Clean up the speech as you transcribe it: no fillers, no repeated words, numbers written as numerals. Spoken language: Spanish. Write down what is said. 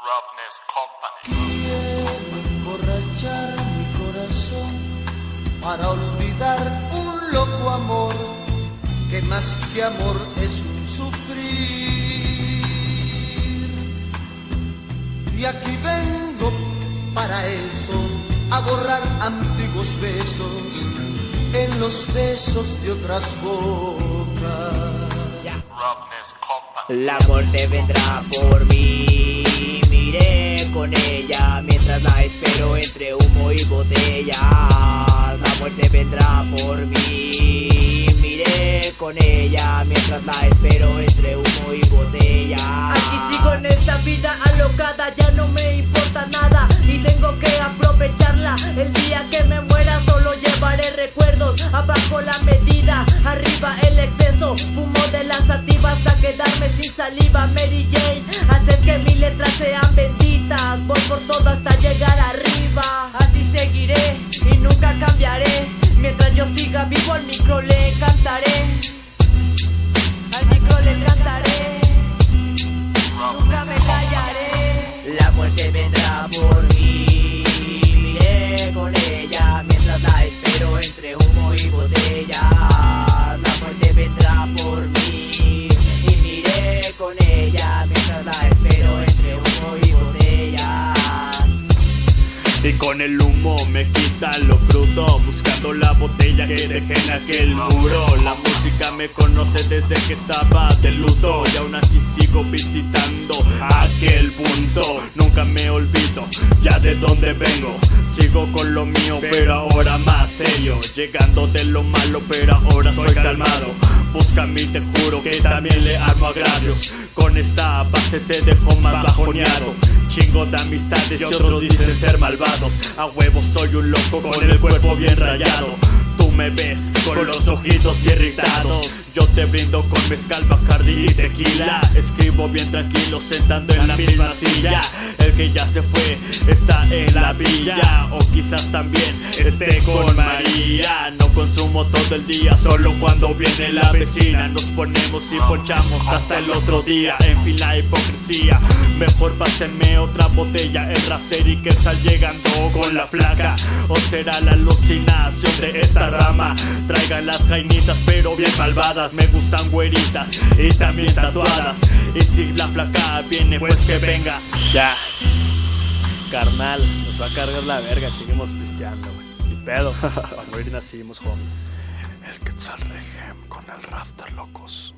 Roughness Company. Quiero emborrachar mi corazón para olvidar un loco amor que más que amor es un sufrir. Y aquí vengo para eso, a borrar antiguos besos en los besos de otras bocas. Roughness Company. La muerte vendrá por mí, miré con ella mientras la espero entre humo y botella. La muerte vendrá por mí, miré con ella mientras la espero entre humo y botella. Aquí sigo en esta vida alocada, ya no me importa nada y tengo que aprovecharla. El día que me muera solo llevaré recuerdos, abajo la medida, arriba el exceso. Fumo de las sativas hasta quedarme sin saliva. Mary Jane, haces que mis letras sean benditas. Voy por todo hasta llegar arriba. Así seguiré y nunca cambiaré. Mientras yo siga vivo al micro le cantaré. Al micro le cantaré. Nunca me callaré. La muerte vendrá por mí, miré con ella mientras la espero entre humo y botella. La muerte vendrá por mí y miré con ella mientras la espero entre humo y botellas. Y con el humo me quita lo crudo, buscando la botella que dejé en aquel muro. La música me conoce desde que estaba de luto y aún así sigo visitando aquel punto. Nunca me olvido ya de dónde vengo, sigo con lo mío pero ahora más serio. Llegando de lo malo pero ahora soy calmado. Búscame y te juro que también le armo agravios. Con esta base te dejo más bajoneado. Chingo de amistades y otros dicen ser malvados. A huevo soy un loco con el cuerpo bien rayado. Tú me ves con los ojitos irritados. Yo te brindo con mezcal, bacardi y tequila. Escribo bien tranquilo sentando en la misma silla. El que ya se fue está en la villa, o quizás también esté con María. No consumo todo el día, solo cuando viene la vecina. Nos ponemos y ponchamos hasta el otro día. En fin, la hipocresía, mejor pásenme otra botella. El rafter y que está llegando con la flaca, o será la alucinación de esta rama. Traigan las jainitas pero bien malvadas. Me gustan güeritas y también tatuadas. Y si la flaca viene pues que venga. Ya, carnal, nos va a cargar la verga. Seguimos pisteando, güey. Ni pedo, para morir nacimos, homie. El Quetzal Regem con el Rafter, locos.